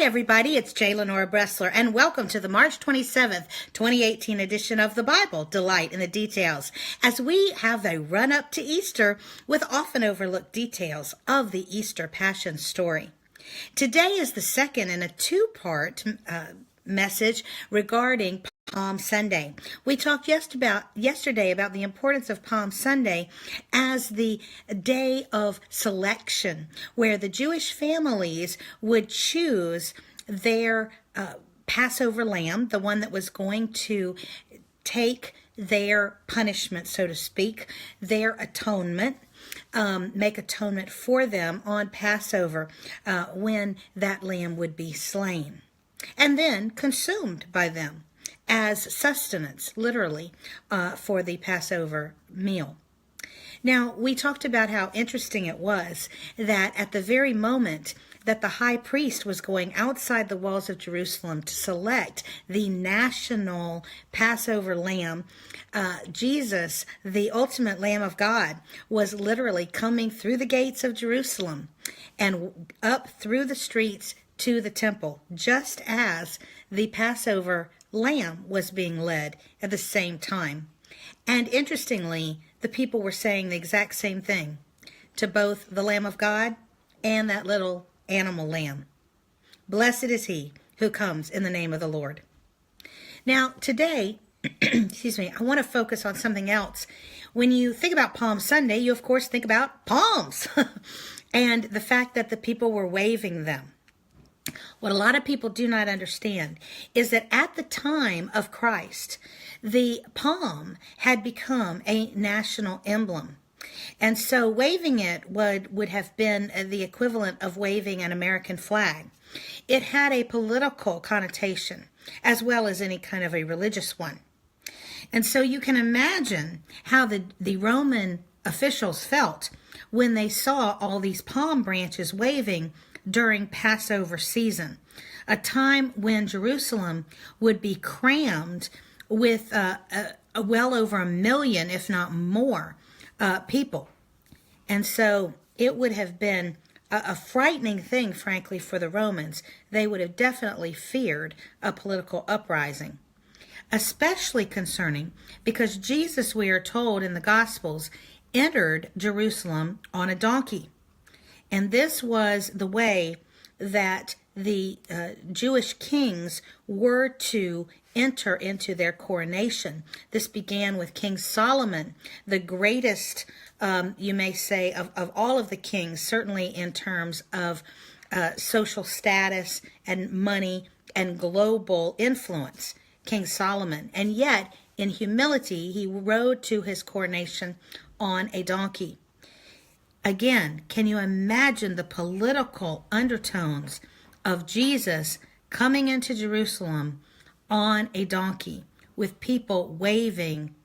everybody, it's J. Lenora Bressler, and welcome to the March 27th, 2018 edition of the Bible, Delight in the Details, as we have a run-up to Easter with often overlooked details of the Easter Passion story. Today is the second in a two-part message regarding Palm Sunday. We talked yesterday about the importance of Palm Sunday as the day of selection, where the Jewish families would choose their Passover lamb, the one that was going to take their punishment, so to speak, their atonement, make atonement for them on Passover when that lamb would be slain, and then consumed by them as sustenance, literally, for the Passover meal. Now, we talked about how interesting it was that at the very moment that the high priest was going outside the walls of Jerusalem to select the national Passover lamb, Jesus, the ultimate Lamb of God, was literally coming through the gates of Jerusalem and up through the streets to the temple, just as the Passover lamb was being led at the same time. And interestingly, the people were saying the exact same thing to both the Lamb of God and that little animal lamb. Blessed is he who comes in the name of the Lord. Now, today, I want to focus on something else. When you think about Palm Sunday, you of course think about palms and the fact that the people were waving them. What a lot of people do not understand is that at the time of Christ, the palm had become a national emblem. And so waving it would have been the equivalent of waving an American flag. It had a political connotation as well as any kind of a religious one. And so you can imagine how the Roman officials felt when they saw all these palm branches waving during Passover season, a time when Jerusalem would be crammed with well over 1 million, if not more, people. And so it would have been a frightening thing, frankly, for the Romans. They would have definitely feared a political uprising, especially concerning because Jesus, we are told in the Gospels, entered Jerusalem on a donkey. And this was the way that the Jewish kings were to enter into their coronation. This began with King Solomon, the greatest, you may say, of all of the kings, certainly in terms of social status and money and global influence, King Solomon. And yet, in humility, he rode to his coronation on a donkey. Again, can you imagine the political undertones of Jesus coming into Jerusalem on a donkey with people waving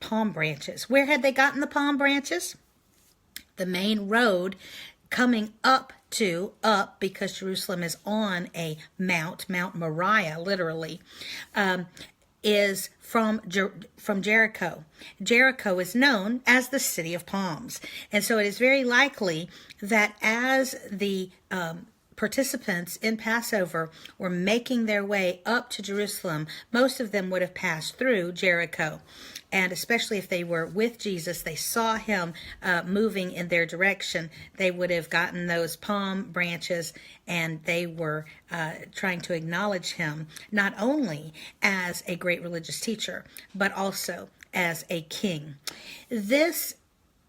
palm branches? Where had they gotten the palm branches? The main road coming up because Jerusalem is on a Mount Moriah, literally, is from Jericho. Jericho is known as the City of Palms. And so it is very likely that as the participants in Passover were making their way up to Jerusalem, most of them would have passed through Jericho. And especially if they were with Jesus, they saw him moving in their direction, they would have gotten those palm branches and they were trying to acknowledge him not only as a great religious teacher, but also as a king. This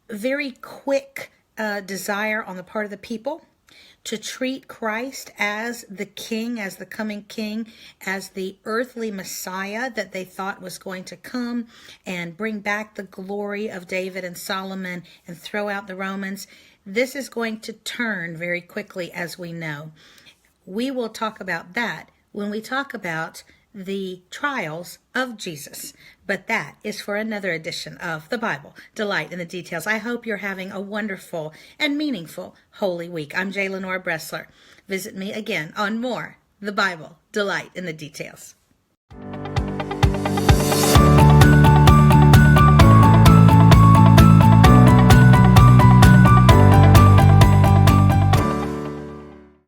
very quick desire on the part of the people to treat Christ as the king, as the coming king, as the earthly Messiah that they thought was going to come and bring back the glory of David and Solomon and throw out the Romans. This is going to turn very quickly, as we know. We will talk about that when we talk about the trials of Jesus. But that is for another edition of the Bible, Delight in the Details. I hope you're having a wonderful and meaningful Holy Week. I'm J. Lenora Bressler. Visit me again on more The Bible, Delight in the Details.